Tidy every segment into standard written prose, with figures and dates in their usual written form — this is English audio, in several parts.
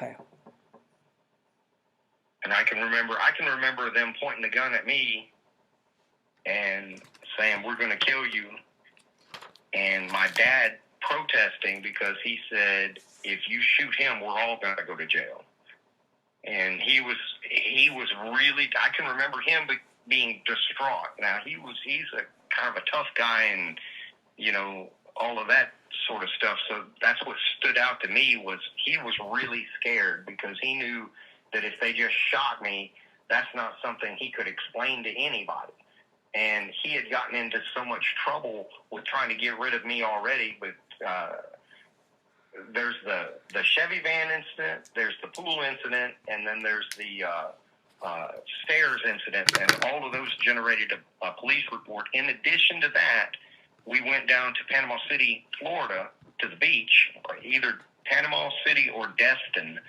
Okay. And I can remember them pointing the gun at me and saying, "We're going to kill you." And my dad protesting because he said, "If you shoot him, we're all going to go to jail." And he was really, I can remember him being distraught. Now he's a kind of a tough guy and, you know, all of that sort of stuff. So that's what stood out to me was he was really scared because he knew that if they just shot me, that's not something he could explain to anybody. And he had gotten into so much trouble with trying to get rid of me already. But there's the Chevy van incident, there's the pool incident, and then there's the stairs incident. And all of those generated a police report. In addition to that, we went down to Panama City, Florida, to the beach, either Panama City or Destin.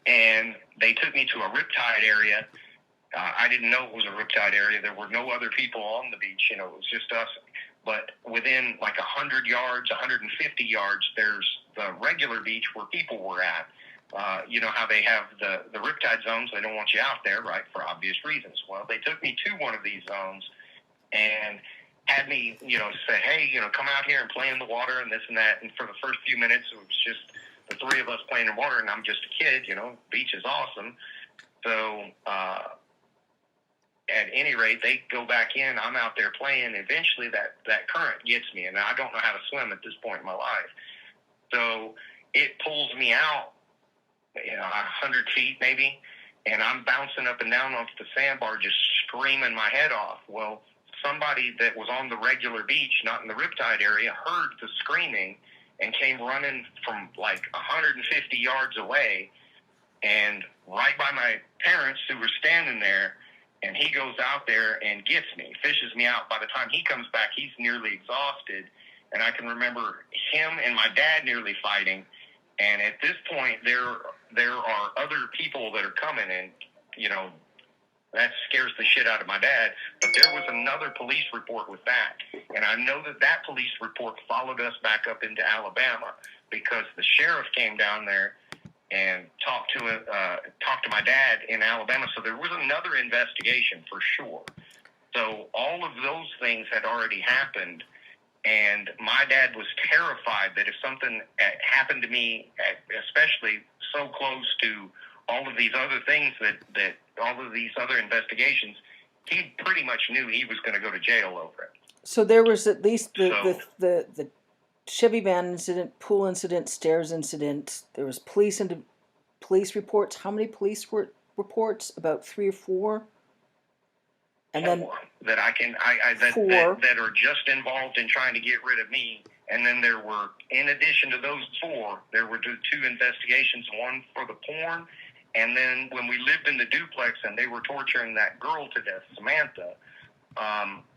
And they took me to a riptide area. I didn't know it was a riptide area. There were no other people on the beach. You know, it was just us. But within like 100 yards, 150 yards, there's the regular beach where people were at. You know how they have the riptide zones. They don't want you out there, right, for obvious reasons. Well, they took me to one of these zones and had me, you know, say, "Hey, you know, come out here and play in the water and this and that." And for the first few minutes, it was just the three of us playing in water, and I'm just a kid, you know, beach is awesome. So, at any rate, they go back in, I'm out there playing. Eventually that current gets me, and I don't know how to swim at this point in my life. So it pulls me out, you know, 100 feet maybe, and I'm bouncing up and down off the sandbar, just screaming my head off. Well, somebody that was on the regular beach, not in the riptide area, heard the screaming and came running from like 150 yards away and right by my parents who were standing there. And he goes out there and gets me, fishes me out. By the time he comes back, he's nearly exhausted. And I can remember him and my dad nearly fighting. And at this point, there are other people that are coming, and, you know, that scares the shit out of my dad. But there was another police report with that. And I know that police report followed us back up into Alabama because the sheriff came down there and talked to my dad in Alabama. So there was another investigation for sure. So all of those things had already happened, and my dad was terrified that if something happened to me, especially so close to all of these other things that all of these other investigations, he pretty much knew he was going to go to jail over it. So there was at least the Chevy van incident, pool incident, stairs incident. There was police reports. How many police reports? About 3 or 4. And then that that are just involved in trying to get rid of me. And then there were, in addition to those 4, there were 2 investigations. One for the porn, and then when we lived in the duplex and they were torturing that girl to death, Samantha.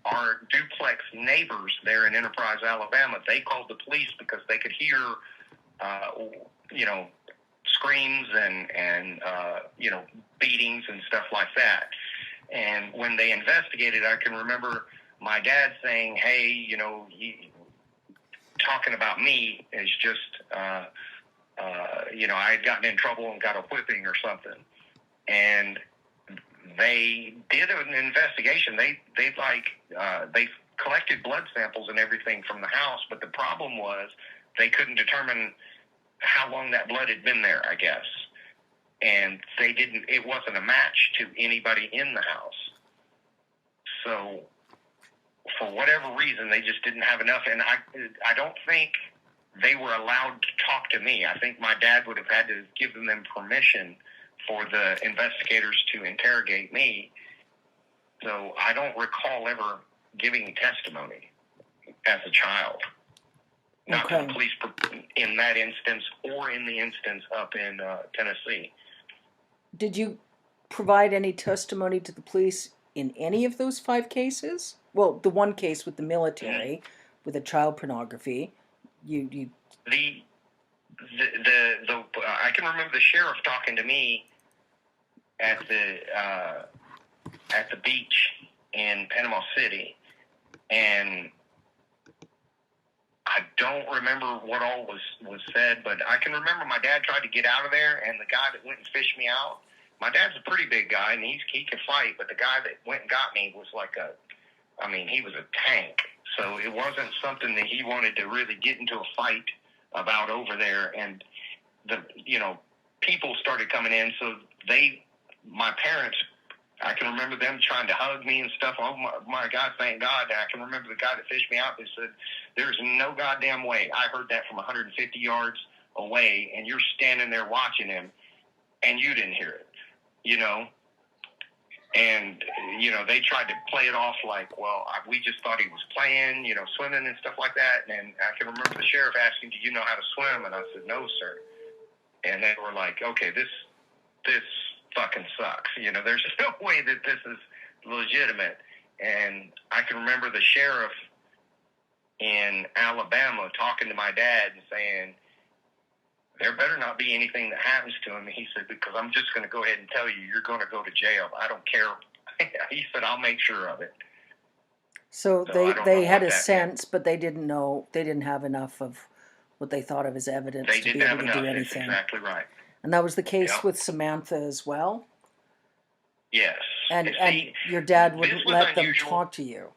Our duplex neighbors there in Enterprise, Alabama, they called the police because they could hear, you know, screams and you know, beatings and stuff like that. And when they investigated, I can remember my dad saying, "Hey, you know, talking about me is just, you know, I had gotten in trouble and got a whipping or something." And they did an investigation. They collected blood samples and everything from the house, but the problem was they couldn't determine how long that blood had been there, I guess. And it wasn't a match to anybody in the house. So for whatever reason, they just didn't have enough. And I don't think they were allowed to talk to me. I think my dad would have had to give them permission for the investigators to interrogate me. So I don't recall ever giving testimony as a child. Not to the police in that instance or in the instance up in Tennessee. Did you provide any testimony to the police in any of those 5 cases? Well, the one case with the military, with the child pornography, you. I can remember the sheriff talking to me at the beach in Panama City, and I don't remember what all was said, but I can remember my dad tried to get out of there, and the guy that went and fished me out, my dad's a pretty big guy, and he can fight, but the guy that went and got me was like he was a tank. So it wasn't something that he wanted to really get into a fight about over there. And people started coming in, so my parents, I can remember them trying to hug me and stuff. Oh my God, thank God. And I can remember the guy that fished me out, they said, there's no goddamn way. I heard that from 150 yards away, and you're standing there watching him, and you didn't hear it, And, they tried to play it off like, well, we just thought he was playing, swimming and stuff like that. And I can remember the sheriff asking, do you know how to swim? And I said, no, sir. And they were like, okay, this fucking sucks. There's no way that this is legitimate. And I can remember the sheriff in Alabama talking to my dad and saying, there better not be anything that happens to him. And he said, because I'm just going to go ahead and tell you, you're going to go to jail. I don't care. He said, I'll make sure of it. So they had a sense, but they didn't know, they didn't have enough of what they thought of as evidence to be able to do anything. That's exactly right. And that was the case with Samantha as well? Yes. And your dad wouldn't let them talk to you?